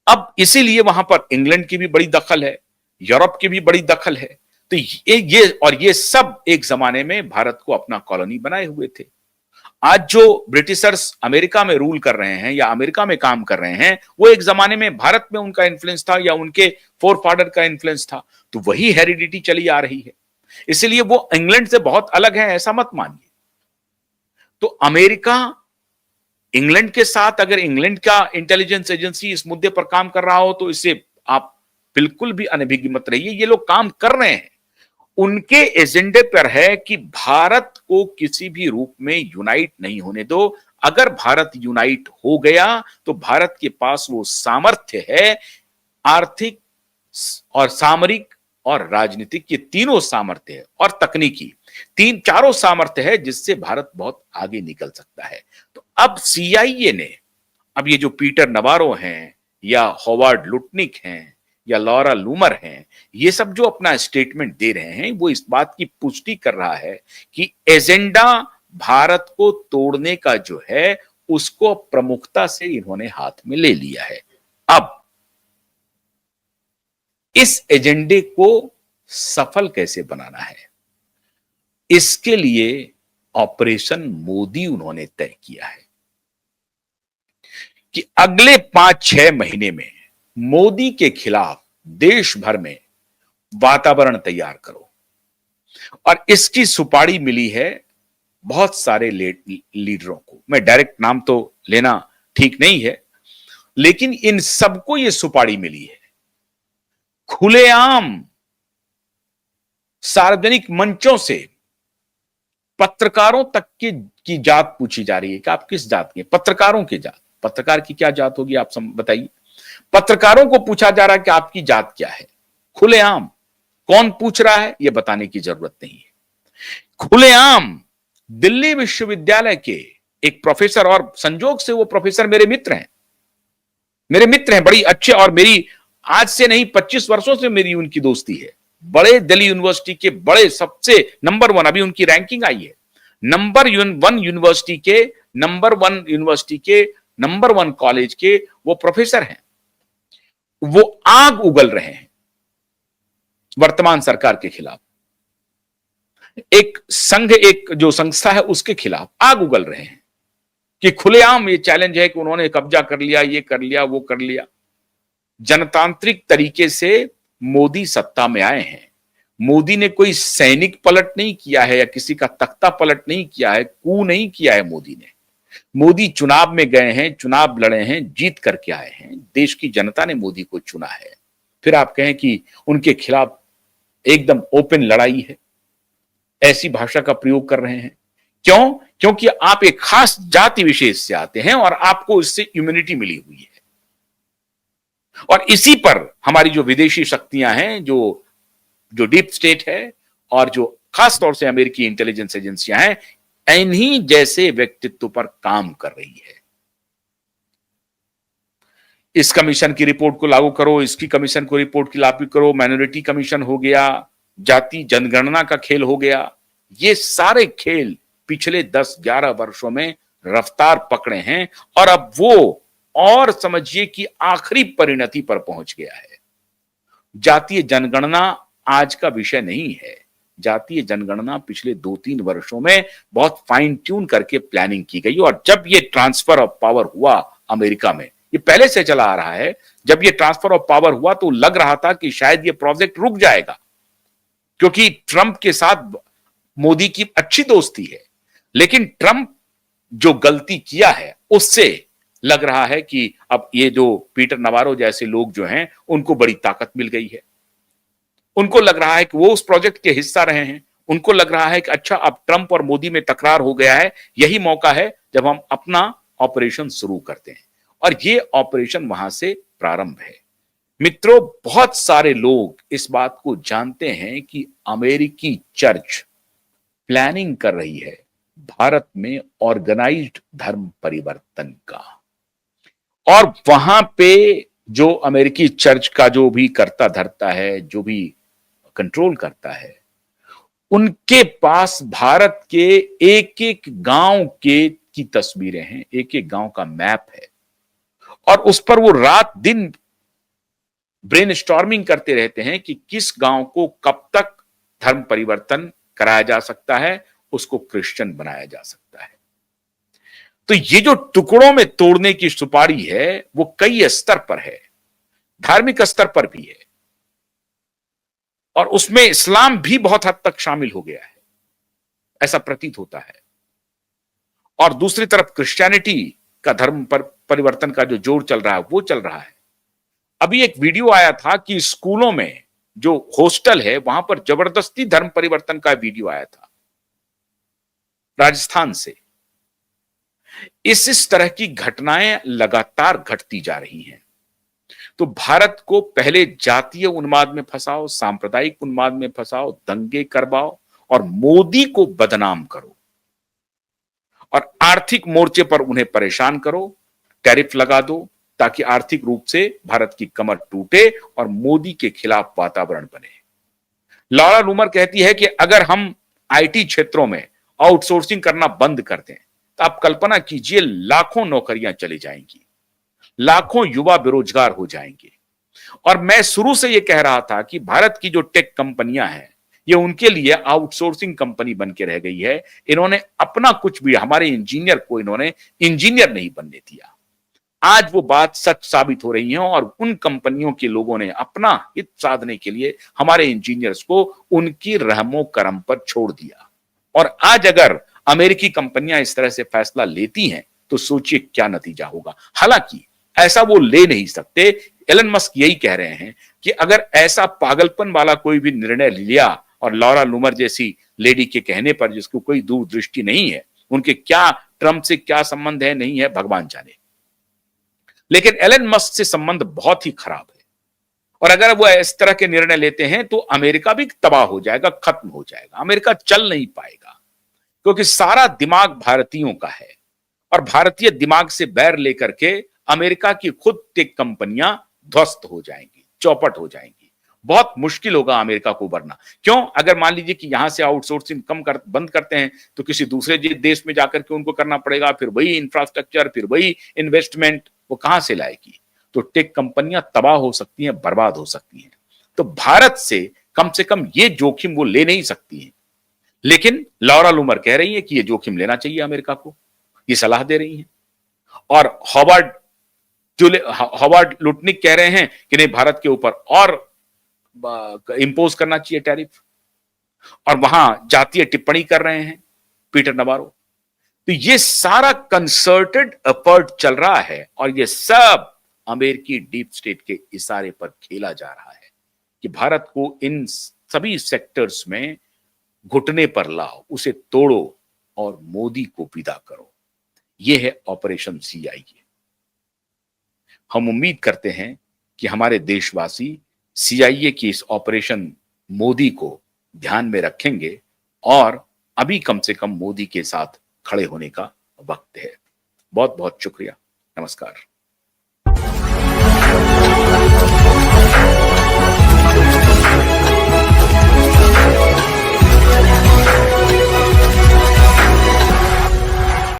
अब इसीलिए वहां पर इंग्लैंड की भी बड़ी दखल है, यूरोप की भी बड़ी दखल है। तो ये सब एक जमाने में भारत को अपना कॉलोनी बनाए हुए थे। आज जो ब्रिटिशर्स अमेरिका में रूल कर रहे हैं या अमेरिका में काम कर रहे हैं, वो एक जमाने में भारत में उनका इन्फ्लुएंस था या उनके फोरफादर का इन्फ्लुएंस था। तो वही हेरिडिटी चली आ रही है। इसलिए वो इंग्लैंड से बहुत अलग है, ऐसा मत मानिए। तो अमेरिका इंग्लैंड के साथ, अगर इंग्लैंड का इंटेलिजेंस एजेंसी इस मुद्दे पर काम कर रहा हो तो इससे आप बिल्कुल भी अनभिज्ञ मत रहिए। ये लोग काम कर रहे हैं, उनके एजेंडे पर है कि भारत को किसी भी रूप में यूनाइट नहीं होने दो। अगर भारत यूनाइट हो गया तो भारत के पास वो सामर्थ्य है, आर्थिक और सामरिक और राजनीतिक, ये तीनों सामर्थ्य है, और तकनीकी, चारों सामर्थ्य है जिससे भारत बहुत आगे निकल सकता है। तो अब सीआईए ने, अब ये जो पीटर नवारो हैं या होवार्ड लुटनिक हैं या लॉरा लूमर हैं, ये सब जो अपना स्टेटमेंट दे रहे हैं, वो इस बात की पुष्टि कर रहा है कि एजेंडा भारत को तोड़ने का जो है उसको प्रमुखता से इन्होंने हाथ में ले लिया है। अब इस एजेंडे को सफल कैसे बनाना है, इसके लिए ऑपरेशन मोदी उन्होंने तय किया है कि अगले 5-6 महीने में मोदी के खिलाफ देश भर में वातावरण तैयार करो। और इसकी सुपारी मिली है बहुत सारे लीडरों को। मैं डायरेक्ट नाम तो लेना ठीक नहीं है, लेकिन इन सबको यह सुपारी मिली है। खुलेआम सार्वजनिक मंचों से पत्रकारों तक की जात पूछी जा रही है कि आप किस जात के। पत्रकारों की जात, पत्रकार की क्या जात होगी आप बताइए। पत्रकारों को पूछा जा रहा है कि आपकी जात क्या है, खुलेआम। कौन पूछ रहा है यह बताने की जरूरत नहीं है। खुलेआम दिल्ली विश्वविद्यालय के एक प्रोफेसर, और संजोग से वो प्रोफेसर मेरे मित्र हैं बड़ी अच्छे, और मेरी आज से नहीं 25 वर्षों से मेरी उनकी दोस्ती है। बड़े दिल्ली यूनिवर्सिटी के बड़े सबसे नंबर 1, अभी उनकी रैंकिंग आई है, नंबर 1 यूनिवर्सिटी के, नंबर 1 कॉलेज के वो प्रोफेसर हैं। वो आग उगल रहे हैं वर्तमान सरकार के खिलाफ। एक संघ, एक जो संस्था है उसके खिलाफ आग उगल रहे हैं कि खुलेआम ये चैलेंज है कि उन्होंने कब्जा कर लिया, ये कर लिया, वो कर लिया। जनतांत्रिक तरीके से मोदी सत्ता में आए हैं। मोदी ने कोई सैनिक पलट नहीं किया है या किसी का तख्ता पलट नहीं किया है, कू नहीं किया है मोदी ने। मोदी चुनाव में गए हैं, चुनाव लड़े हैं, जीत करके आए हैं। देश की जनता ने मोदी को चुना है। फिर आप कहें कि उनके खिलाफ एकदम ओपन लड़ाई है, ऐसी भाषा का प्रयोग कर रहे हैं। क्यों? क्योंकि आप एक खास जाति विशेष से आते हैं और आपको इससे इम्यूनिटी मिली हुई है। और इसी पर हमारी जो विदेशी शक्तियां हैं, जो डीप स्टेट है और जो खास तौर से अमेरिकी इंटेलिजेंस एजेंसियां हैं, इन्हीं जैसे व्यक्तित्व पर काम कर रही है। इस कमीशन की रिपोर्ट को लागू करो, इसकी कमीशन को रिपोर्ट की लागू करो, माइनॉरिटी कमीशन हो गया, जाति जनगणना का खेल हो गया। ये सारे खेल पिछले 10-11 वर्षों में रफ्तार पकड़े हैं और अब वो, और समझिए कि आखिरी परिणति पर पहुंच गया है। जातीय जनगणना आज का विषय नहीं है। जातीय जनगणना पिछले 2-3 वर्षों में बहुत फाइन ट्यून करके प्लानिंग की गई, और जब ये ट्रांसफर ऑफ पावर हुआ अमेरिका में, ये पहले से चला आ रहा है, जब ये ट्रांसफर ऑफ पावर हुआ तो लग रहा था कि शायद ये प्रोजेक्ट रुक जाएगा, क्योंकि ट्रंप के साथ मोदी की अच्छी दोस्ती है। लेकिन ट्रंप जो गलती किया है उससे लग रहा है कि अब ये जो पीटर नवारो जैसे लोग जो हैं उनको बड़ी ताकत मिल गई है। उनको लग रहा है कि वो उस प्रोजेक्ट के हिस्सा रहे हैं। उनको लग रहा है कि अच्छा, अब ट्रंप और मोदी में तकरार हो गया है, यही मौका है जब हम अपना ऑपरेशन शुरू करते हैं। और ये ऑपरेशन वहां से प्रारंभ है। मित्रों, बहुत सारे लोग इस बात को जानते हैं कि अमेरिकी चर्च प्लानिंग कर रही है भारत में ऑर्गेनाइज्ड धर्म परिवर्तन का। और वहां पे जो अमेरिकी चर्च का जो भी करता धरता है, जो भी कंट्रोल करता है, उनके पास भारत के एक एक गांव की तस्वीरें हैं, एक एक गांव का मैप है, और उस पर वो रात दिन ब्रेनस्टॉर्मिंग करते रहते हैं कि किस गांव को कब तक धर्म परिवर्तन कराया जा सकता है, उसको क्रिश्चियन बनाया जा सकता है। तो ये जो टुकड़ों में तोड़ने की सुपारी है वो कई स्तर पर है, धार्मिक स्तर पर भी है, और उसमें इस्लाम भी बहुत हद तक शामिल हो गया है, ऐसा प्रतीत होता है। और दूसरी तरफ क्रिश्चियनिटी का धर्म पर परिवर्तन का जो जोर चल रहा है वो चल रहा है। अभी एक वीडियो आया था कि स्कूलों में जो हॉस्टल है वहां पर जबरदस्ती धर्म परिवर्तन का वीडियो आया था राजस्थान से। इस तरह की घटनाएं लगातार घटती जा रही हैं। तो भारत को पहले जातीय उन्माद में फंसाओ, सांप्रदायिक उन्माद में फंसाओ, दंगे करवाओ और मोदी को बदनाम करो और आर्थिक मोर्चे पर उन्हें परेशान करो, टैरिफ लगा दो ताकि आर्थिक रूप से भारत की कमर टूटे और मोदी के खिलाफ वातावरण बने। लॉरा लूमर कहती है कि अगर हम आईटी क्षेत्रों में आउटसोर्सिंग करना बंद कर दें तो आप कल्पना कीजिए लाखों नौकरियां चली जाएंगी, लाखों युवा बेरोजगार हो जाएंगे। और मैं शुरू से यह कह रहा था कि भारत की जो टेक कंपनियां हैं ये उनके लिए आउटसोर्सिंग कंपनी बन के रह गई है। इन्होंने अपना कुछ भी, हमारे इंजीनियर को इन्होंने इंजीनियर नहीं बनने दिया। आज वो बात सच साबित हो रही है और उन कंपनियों के लोगों ने अपना हित साधने के लिए हमारे इंजीनियर्स को उनकी रहमो करम पर छोड़ दिया। और आज अगर अमेरिकी कंपनियां इस तरह से फैसला लेती हैं तो सोचिए क्या नतीजा होगा। हालांकि ऐसा वो ले नहीं सकते। एलन मस्क यही कह रहे हैं कि अगर ऐसा पागलपन वाला कोई भी निर्णय लिया, और लॉरा लूमर जैसी लेडी के कहने पर, जिसको कोई दूरदृष्टि नहीं है, उनके क्या ट्रंप से क्या संबंध है नहीं है भगवान जाने, लेकिन एलन मस्क से संबंध बहुत ही खराब है। और अगर वो इस तरह के निर्णय लेते हैं तो अमेरिका भी तबाह हो जाएगा, खत्म हो जाएगा, अमेरिका चल नहीं पाएगा, क्योंकि सारा दिमाग भारतीयों का है। और भारतीय दिमाग से बैर लेकर के अमेरिका की खुद टेक कंपनियां ध्वस्त हो जाएंगी, चौपट हो जाएंगी। बहुत मुश्किल होगा अमेरिका को उभरना। क्यों? अगर मान लीजिए कि यहां से आउटसोर्सिंग बंद करते हैं तो किसी दूसरे देश में जाकर के उनको करना पड़ेगा, फिर वही इंफ्रास्ट्रक्चर, फिर वही इन्वेस्टमेंट, वो कहां से लाएगी? तो टेक कंपनियां तबाह हो सकती हैं, बर्बाद हो सकती हैं। तो भारत से कम ये जोखिम वो ले नहीं सकती है। लेकिन लॉरा लूमर कह रही है कि ये जोखिम लेना चाहिए अमेरिका को, ये सलाह दे रही है। और हॉवार्ड लुटनिक कह रहे हैं कि नहीं, भारत के ऊपर और इंपोज करना चाहिए टैरिफ। और वहां जातीय टिप्पणी कर रहे हैं पीटर नवारो। तो ये सारा कंसर्टेड एफर्ट चल रहा है और ये सब अमेरिकी डीप स्टेट के इशारे पर खेला जा रहा है कि भारत को इन सभी सेक्टर्स में घुटने पर लाओ, उसे तोड़ो और मोदी को विदा करो। यह है ऑपरेशन सीआईए। हम उम्मीद करते हैं कि हमारे देशवासी सीआईए की इस ऑपरेशन मोदी को ध्यान में रखेंगे और अभी कम से कम मोदी के साथ खड़े होने का वक्त है। बहुत बहुत शुक्रिया। नमस्कार।